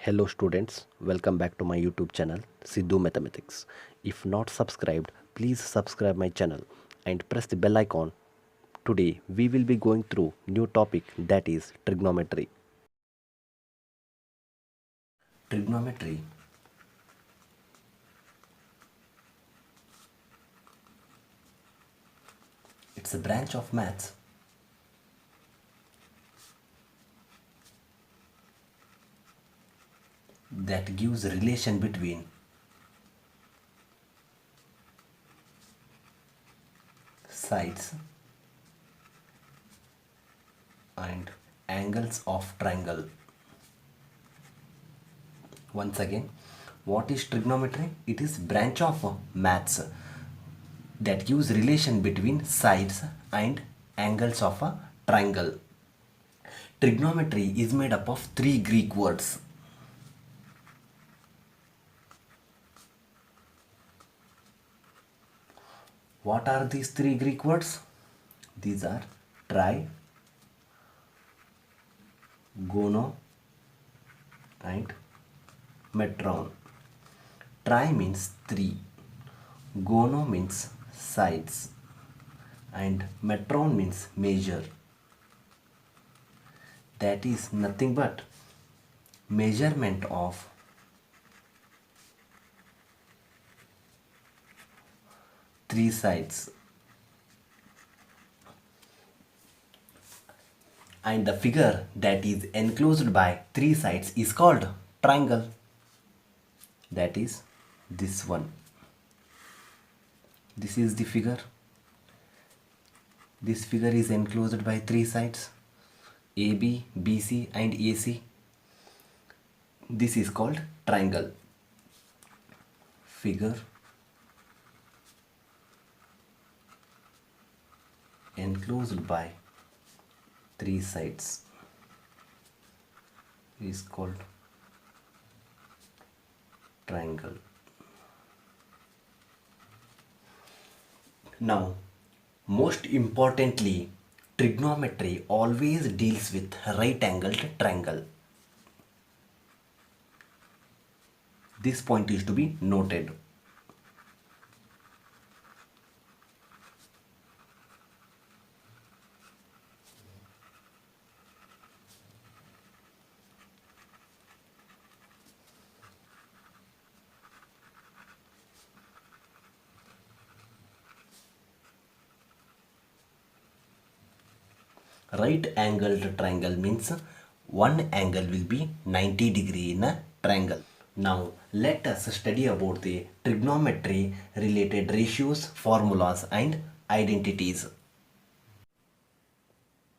Hello students, welcome back to my YouTube channel Sidhu Mathematics. If not subscribed, please subscribe my channel and press the bell icon. Today we will be going through new topic, that is trigonometry. Trigonometry. It's a branch of maths that gives relation between sides and angles of triangle. Once again, what is trigonometry? It is branch of maths that gives relation between sides and angles of a triangle. Trigonometry is made up of three Greek words. What are these three Greek words? These are tri, gono and metron. Tri means three, gono means sides and metron means measure. That is nothing but measurement of three sides, and the figure that is enclosed by three sides is called triangle. That is this one. This is the figure. This figure is enclosed by three sides, AB, BC and AC. This is called triangle. Figure enclosed by three sides is called triangle. Now, most importantly, trigonometry always deals with right angled triangle. This point is to be noted. Right angled triangle means one angle will be 90 degree in a triangle. Now let us study about the trigonometry related ratios, formulas and identities.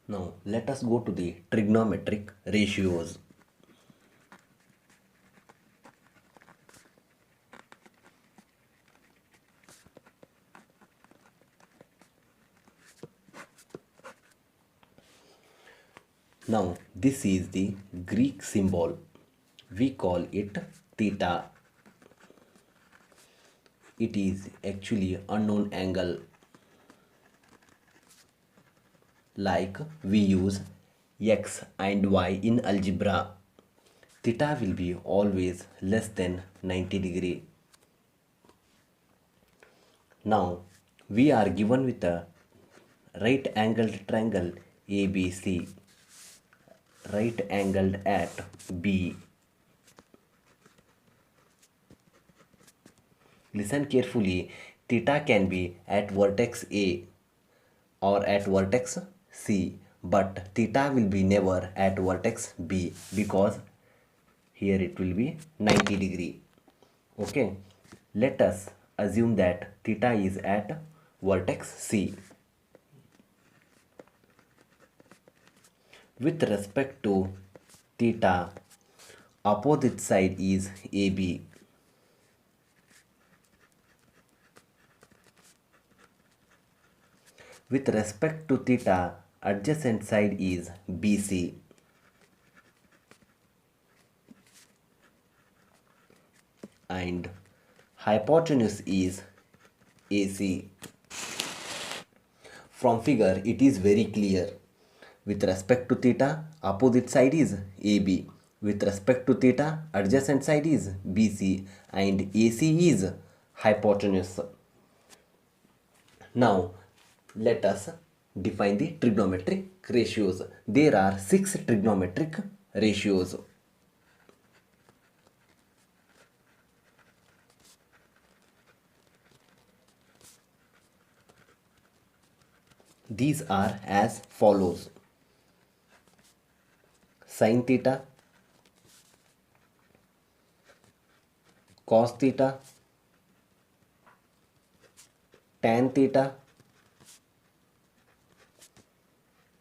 Now let us go to the trigonometric ratios. Now this is the Greek symbol. We call it theta. It is actually unknown angle. Like we use x and y in algebra. Theta will be always less than 90 degree. Now we are given with a right angled triangle ABC, right angled at B. Listen carefully, theta can be at vertex A or at vertex C, but theta will be never at vertex B because here it will be 90 degree. Okay, let us assume that theta is at vertex C. With respect to theta, opposite side is AB. With respect to theta, adjacent side is BC. And hypotenuse is AC. From figure it is very clear. With respect to theta, opposite side is AB. With respect to theta, adjacent side is BC and AC is hypotenuse. Now let us define the trigonometric ratios. There are 6 trigonometric ratios. These are as follows: sin theta, cos theta, tan theta,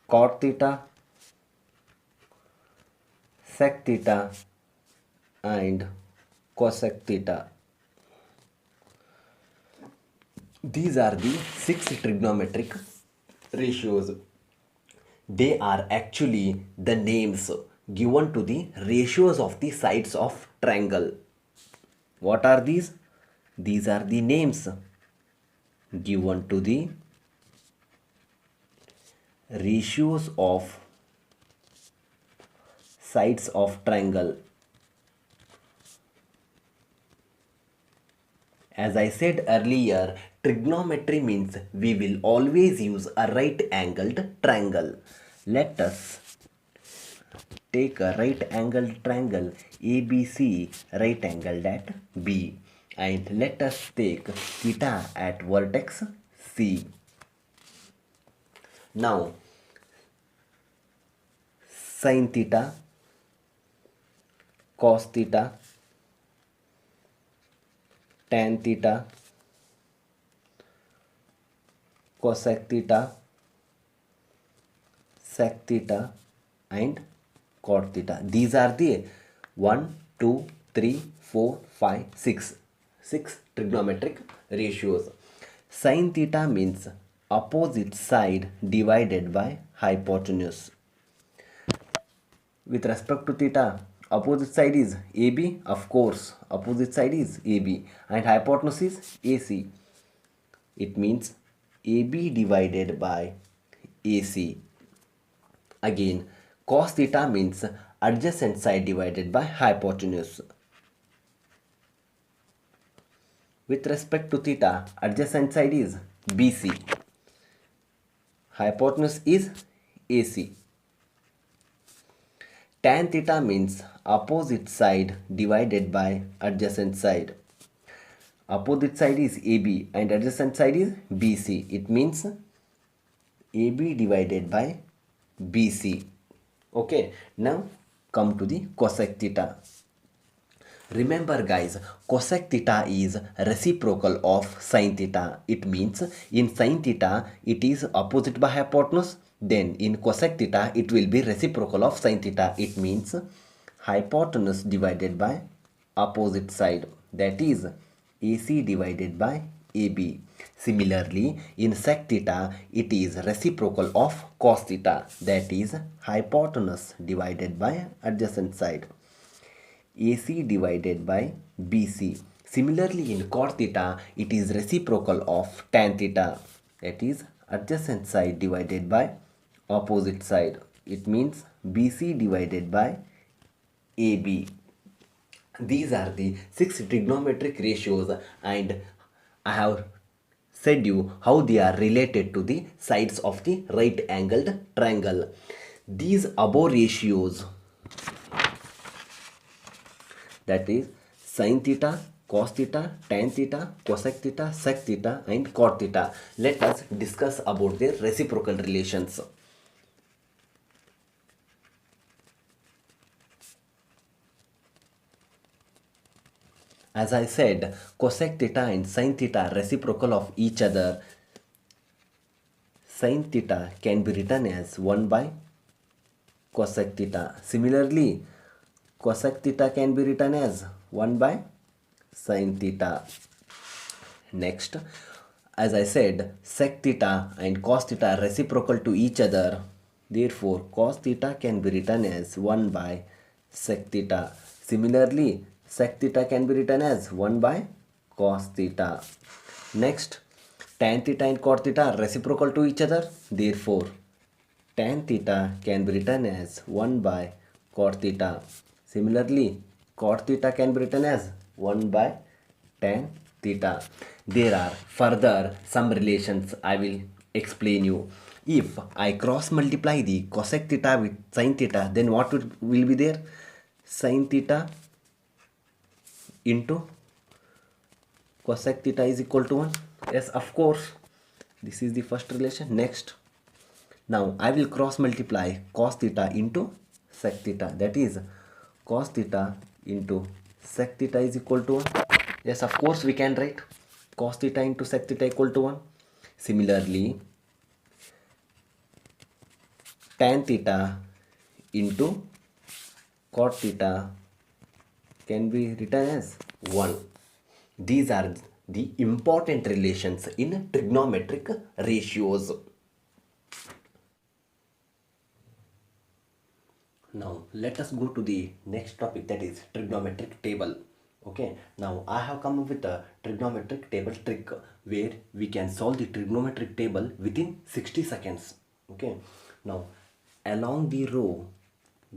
cot theta, sec theta and cosec theta. These are the 6 trigonometric ratios. They are actually the names given to the ratios of the sides of triangle. What are these? These are the names given to the ratios of sides of triangle. As I said earlier, trigonometry means we will always use a right angled triangle. Let us take a right angled triangle ABC right angled at B, and let us take theta at vertex C. Now sin theta, cos theta, tan theta, cosec theta, sec theta and cot theta. These are the 1, 2, 3, 4, 5, 6 trigonometric ratios. Sin theta means opposite side divided by hypotenuse. With respect to theta, opposite side is AB, of course, opposite side is AB, and hypotenuse is AC. It means AB divided by AC. Again, cos theta means adjacent side divided by hypotenuse. With respect to theta, adjacent side is BC. Hypotenuse is AC. Tan theta means opposite side divided by adjacent side. Opposite side is AB and adjacent side is BC. It means AB divided by BC. Okay, now come to the cosec theta. Remember guys, cosec theta is reciprocal of sin theta. It means in sin theta it is opposite by hypotenuse. Then in cosec theta it will be reciprocal of sin theta. It means hypotenuse divided by opposite side, that is AC divided by AB. Similarly, in sec theta it is reciprocal of cos theta, that is hypotenuse divided by adjacent side, AC divided by BC. Similarly, in cot theta it is reciprocal of tan theta, that is adjacent side divided by opposite side. It means BC divided by AB. These are the 6 trigonometric ratios, and I have said you how they are related to the sides of the right angled triangle. These above ratios, that is sin theta, cos theta, tan theta, cosec theta, sec theta and cot theta. Let us discuss about their reciprocal relations. As I said, cosec theta and sin theta are reciprocal of each other. Sin theta can be written as 1 by cosec theta. Similarly, cosec theta can be written as 1 by sin theta. Next, as I said, sec theta and cos theta are reciprocal to each other. Therefore, cos theta can be written as 1 by sec theta. Similarly, sec theta can be written as 1 by cos theta. Next, tan theta and cot theta are reciprocal to each other. Therefore, tan theta can be written as 1 by cot theta. Similarly, cot theta can be written as 1 by tan theta. There are further some relations I will explain you. If I cross multiply the cosec theta with sin theta, then what will be there? Sin theta into cosec theta is equal to 1. Yes, of course. This is the first relation. Next, now I will cross multiply cos theta into sec theta. That is cos theta into sec theta is equal to 1. Yes, of course we can write cos theta into sec theta equal to 1. Similarly, tan theta into cot theta can be written as 1. These are the important relations in trigonometric ratios. Now let us go to the next topic, that is trigonometric table. Okay, now I have come up with a trigonometric table trick where we can solve the trigonometric table within 60 seconds. Okay, now along the row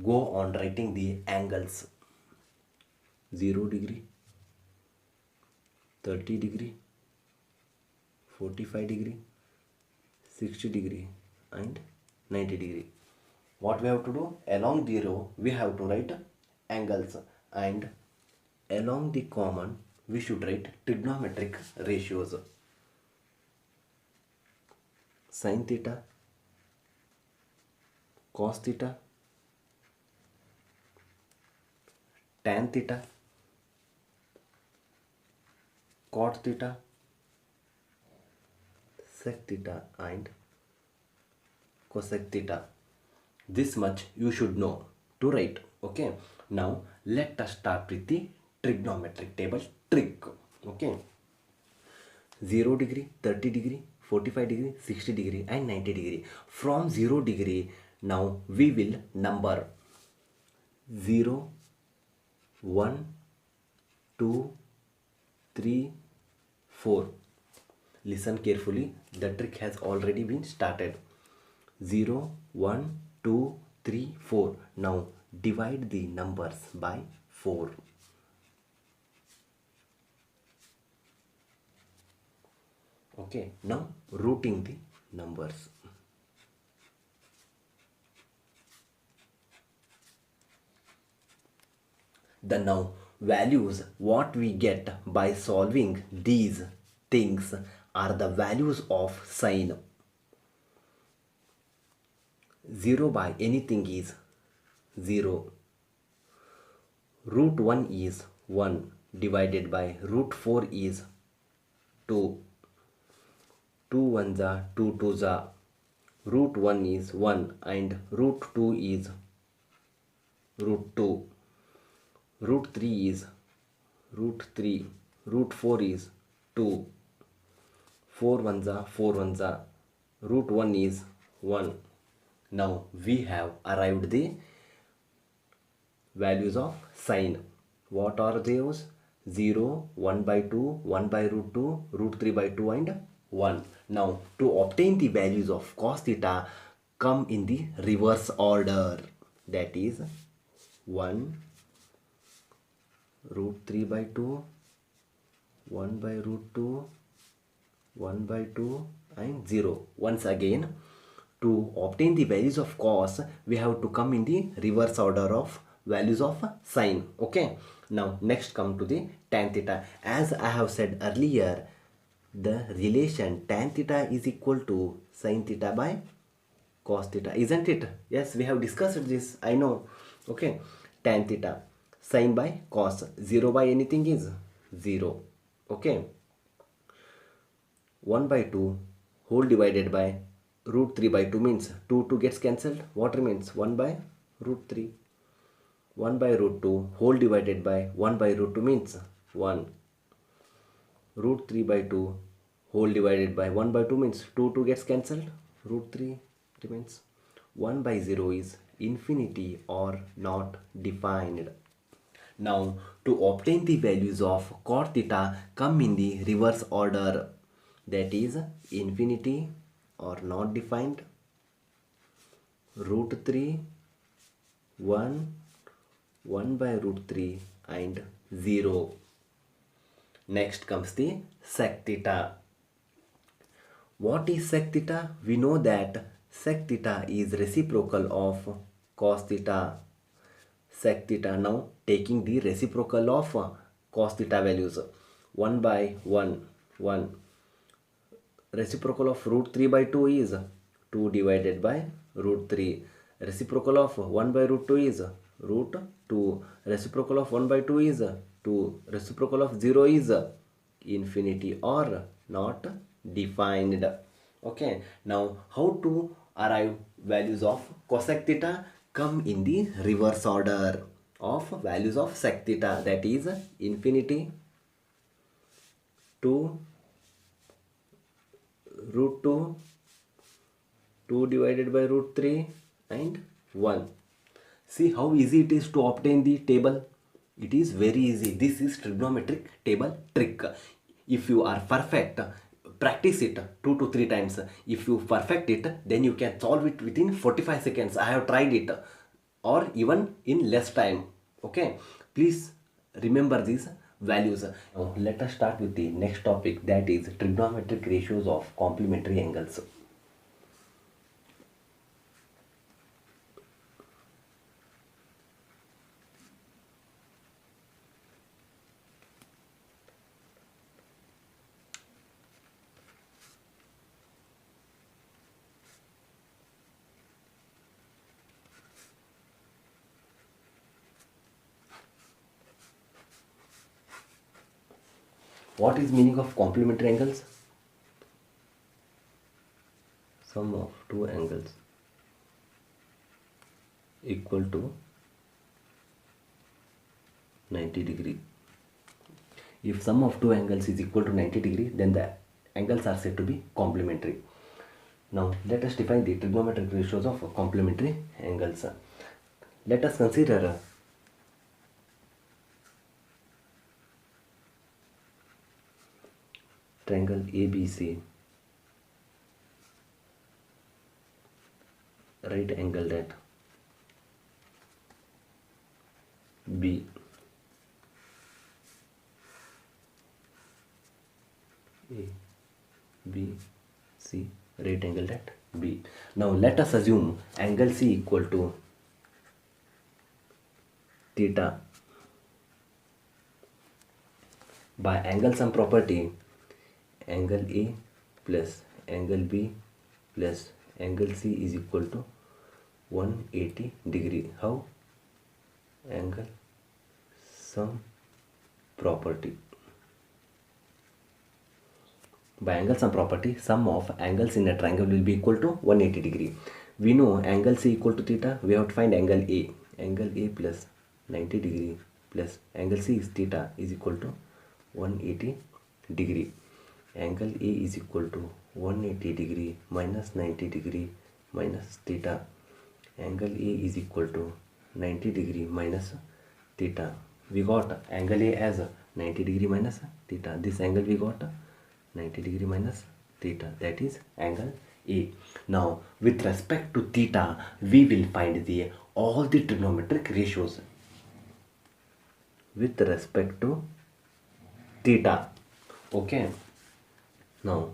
go on writing the angles: 0 degree, 30 degree, 45 degree, 60 degree and 90 degree. What we have to do? Along the row we have to write angles, and along the common we should write trigonometric ratios: sin theta, cos theta, tan theta, cot theta, sec theta and cosec theta. This much you should know to write. Okay, now let us start with the trigonometric table trick. Okay, 0 degree, 30 degree, 45 degree, 60 degree and 90 degree. From 0 degree, now we will number 0, 1, 2, 3, 4. Listen carefully, the trick has already been started. 0, 1, 2, 3, 4. Now divide the numbers by 4. Okay, now rooting the numbers. The now values what we get by solving these things are the values of sine. 0 by anything is 0. Root 1 is 1 divided by root 4 is 2. 2 ones are 2 twos are. Root 1 is 1 and root 2 is root 2. Root 3 is root 3. Root 4 is 2. 4 ones are 4 ones are. Root 1 is 1. Now we have arrived the values of sine. What are those? 0, 1 by 2, 1 by root 2, root 3 by 2 and 1. Now to obtain the values of cos theta, come in the reverse order. That is 1 root 3 by 2, 1 by root 2, 1 by 2 and 0. Once again, to obtain the values of cos, we have to come in the reverse order of values of sine. Okay, now next come to the tan theta. As I have said earlier, the relation tan theta is equal to sin theta by cos theta, isn't it? Yes, we have discussed this, I know. Okay, tan theta, sin by cos, 0 by anything is 0. Okay, 1 by 2 whole divided by root 3 by 2 means 2 gets cancelled. What remains? 1 by root 3. 1 by root 2 whole divided by 1 by root 2 means 1. Root 3 by 2 whole divided by 1 by 2 means 2 gets cancelled. Root 3 remains. 1 by 0 is infinity or not defined. Now to obtain the values of cot theta, come in the reverse order. That is infinity or not defined, root 3, 1, 1 by root 3 and 0. Next comes the sec theta. What is sec theta? We know that sec theta is reciprocal of cos theta. Sec theta, now taking the reciprocal of cos theta values, 1 by 1, reciprocal of root 3 by 2 is 2 divided by root 3. Reciprocal of 1 by root 2 is root 2. Reciprocal of 1 by 2 is 2. Reciprocal of 0 is infinity or not defined. Okay, now how to arrive values of cosec theta? Come in the reverse order of values of sec theta, that is infinity to root 2, 2 divided by root 3 and 1. See how easy it is to obtain the table. It is very easy. This is trigonometric table trick. If you are perfect, practice it 2 to 3 times. If you perfect it, then you can solve it within 45 seconds. I have tried it, or even in less time. Okay, please remember these values. Now let us start with the next topic, that is trigonometric ratios of complementary angles. What is meaning of complementary angles? Sum of two angles equal to 90 degree. If sum of two angles is equal to 90 degree, then the angles are said to be complementary. Now let us define the trigonometric ratios of complementary angles. Let us consider triangle ABC, right angled at B, A, B, C, right angled at B. Now let us assume angle C equal to theta. By angle sum property, angle A plus angle B plus angle C is equal to 180 degree. How? Angle sum property. By angle sum property, sum of angles in a triangle will be equal to 180 degree. We know angle C equal to theta. We have to find angle A. Angle A plus 90 degree plus angle C is theta is equal to 180 degree. Angle A is equal to 180 degree minus 90 degree minus theta. Angle A is equal to 90 degree minus theta. We got angle A as 90 degree minus theta. This angle we got 90 degree minus theta, that is angle A. Now with respect to theta, we will find the all the trigonometric ratios with respect to theta. Okay, now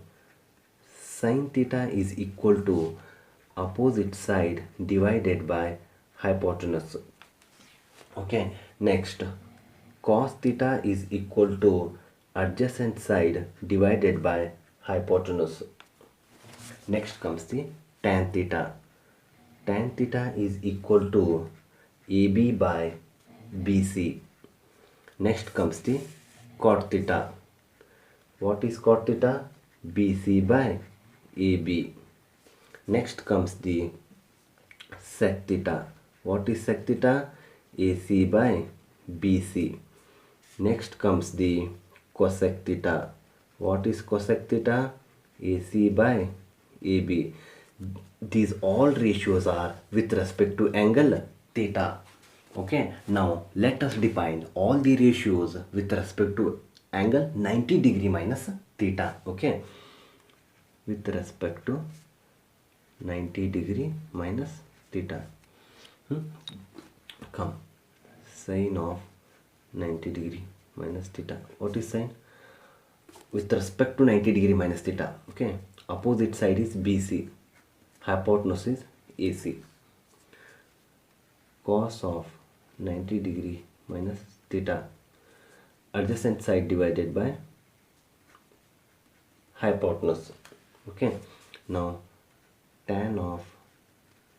sin theta is equal to opposite side divided by hypotenuse. Okay, next cos theta is equal to adjacent side divided by hypotenuse. Next comes the tan theta. Tan theta is equal to AB by BC. Next comes the cot theta. What is cot theta? BC by AB. Next comes the sec theta. What is sec theta? AC by BC. Next comes the cosec theta. What is cosec theta? AC by AB. These all ratios are with respect to angle theta. Okay, now let us define all the ratios with respect to angle 90 degree minus theta. Okay, with respect to 90 degree minus theta. Come, sine of 90 degree minus theta. What is sine? With respect to 90 degree minus theta. Okay, opposite side is BC, hypotenuse is AC. Cos of 90 degree minus theta, adjacent side divided by hypotenuse. Okay, now tan of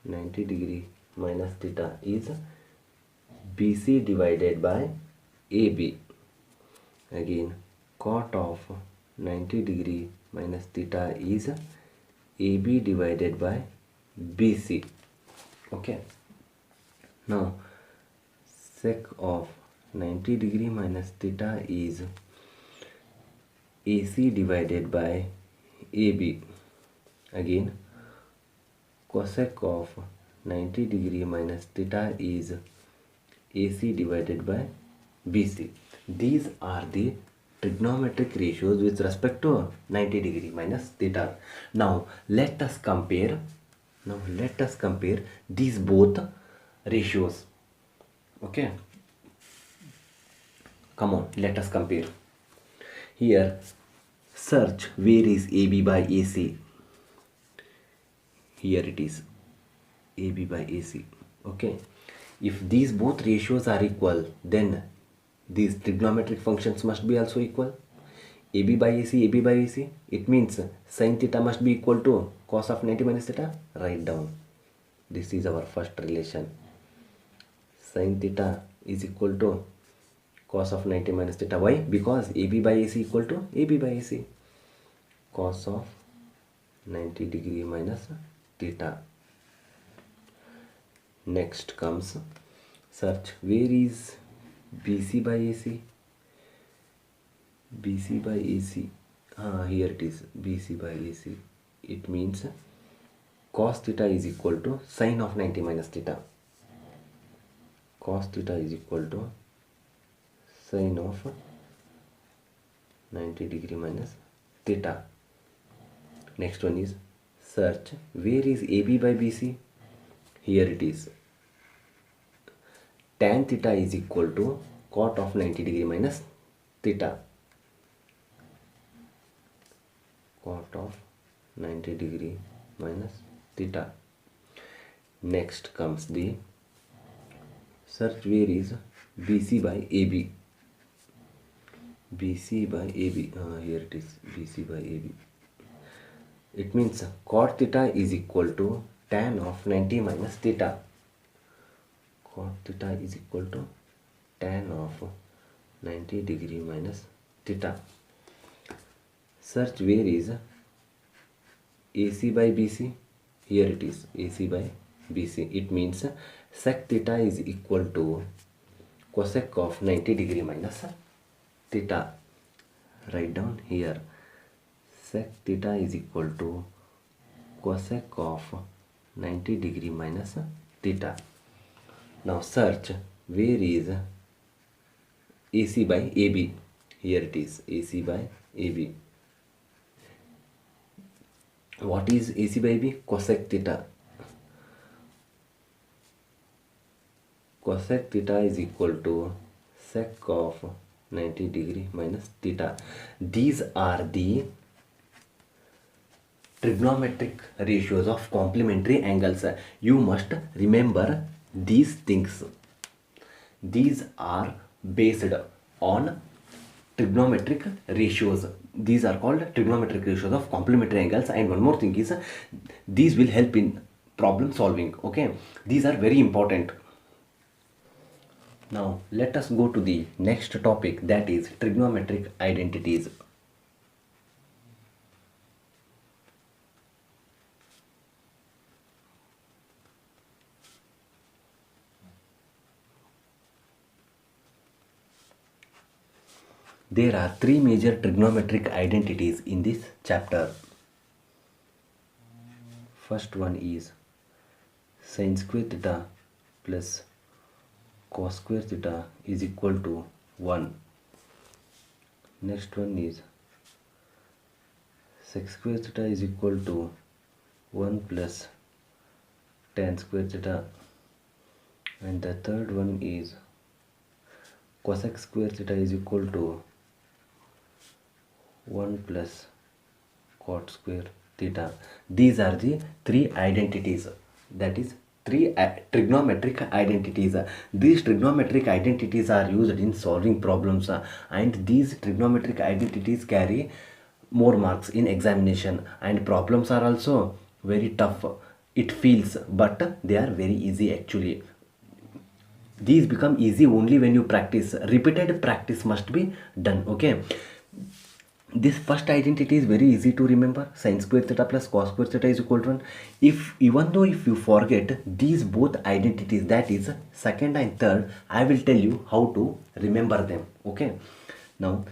90 degree minus theta is BC divided by AB. Again, cot of 90 degree minus theta is AB divided by BC. Okay, now sec of 90 degree minus theta is AC divided by AB. Again, cosec of 90 degree minus theta is AC divided by BC. These are the trigonometric ratios with respect to 90 degree minus theta. Now let us compare these both ratios. Okay, come on, let us compare. Here, search where is AB by AC. Here it is, AB by AC. Okay, if these both ratios are equal, then these trigonometric functions must be also equal. AB by AC, AB by AC, it means sin theta must be equal to cos of 90 minus theta. Write down, this is our first relation. Sin theta is equal to cos of 90 minus theta. Why? Because AB by AC equal to AB by AC. Cos of 90 degree minus theta. Next comes, search where is BC by AC. BC by AC, here it is, BC by AC. It means cos theta is equal to sin of 90 minus theta. Cos theta is equal to sin of 90 degree minus theta. Next one is, search where is AB by BC. Here it is, tan theta is equal to cot of 90 degree minus theta. Cot of 90 degree minus theta. Next comes the search where is BC by AB. BC by AB, here it is, BC by AB. It means cot theta is equal to tan of 90 minus theta. Cot theta is equal to tan of 90 degree minus theta. Search where is AC by BC. Here it is, AC by BC. It means sec theta is equal to cosec of 90 degree minus theta. Write down here, sec theta is equal to cosec of 90 degree minus theta. Now search where is AC by AB. Here it is, AC by AB. What is AC by AB? Cosec theta. Cosec theta is equal to sec of 90 degree minus theta. These are the trigonometric ratios of complementary angles. You must remember these things. These are based on trigonometric ratios. These are called trigonometric ratios of complementary angles. And one more thing is, these will help in problem solving. Okay, these are very important. Now let us go to the next topic, that is trigonometric identities. There are three major trigonometric identities in this chapter. First one is sin square theta plus cos square theta is equal to 1. Next one is sec square theta is equal to 1 plus tan square theta. And the third one is cosec square theta is equal to 1 plus cot square theta. These are the three identities, that is three trigonometric identities. These trigonometric identities are used in solving problems, and these trigonometric identities carry more marks in examination, and problems are also very tough, it feels, but they are very easy actually. These become easy only when you practice. Repeated practice must be done. Okay, this first identity is very easy to remember. Sin square theta plus cos square theta is equal to 1. If even though if you forget these both identities, that is second and third, I will tell you how to remember them. Okay, now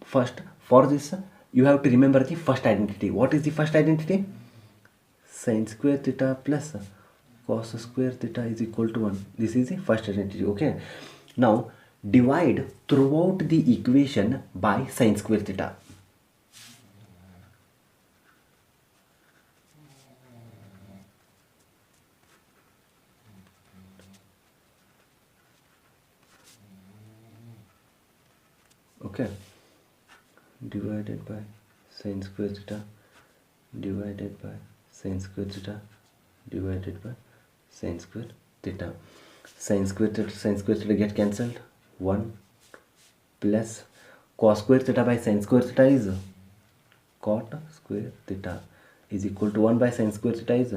first, for this you have to remember the first identity. What is the first identity? Sin square theta plus cos square theta is equal to 1. This is the first identity. Okay, now divide throughout the equation by sin square theta. Okay, divided by sin square theta divided by sin square theta divided by sin square theta. Sin square theta get cancelled. 1 plus cos square theta by sin square theta is cot square theta is equal to 1 by sin square theta is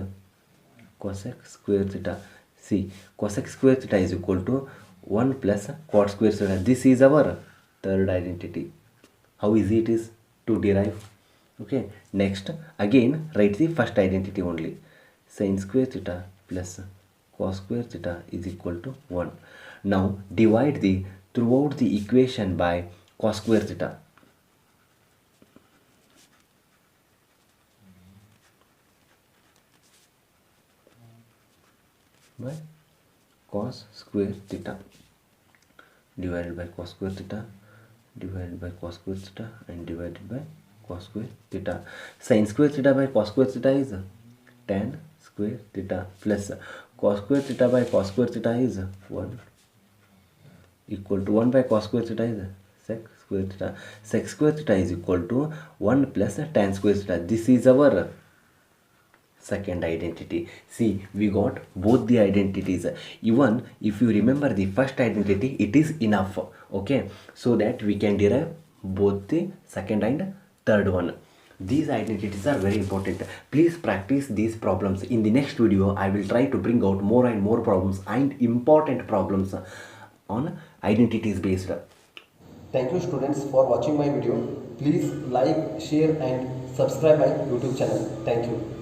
cosec square theta. See, cosec square theta is equal to 1 plus cot square theta. This is our third identity. How easy it is to derive. Okay, next again write the first identity only. Sin square theta plus cos square theta is equal to 1. Now divide the throughout the equation by cos square theta. By cos square theta divided by cos square theta divided by cos square theta and divided by cos square theta. Sin square theta by cos square theta is tan square theta plus cos square theta by cos square theta is 1 equal to 1 by cos square theta is sec square theta. Sec square theta is equal to 1 plus tan square theta. This is our second identity. See, we got both the identities. Even if you remember the first identity, it is enough. Okay, so that we can derive both the second and third one. These identities are very important. Please practice these problems. In the next video, I will try to bring out more and more problems and important problems on identities based. Thank you students for watching my video. Please like, share and subscribe my YouTube channel. Thank you.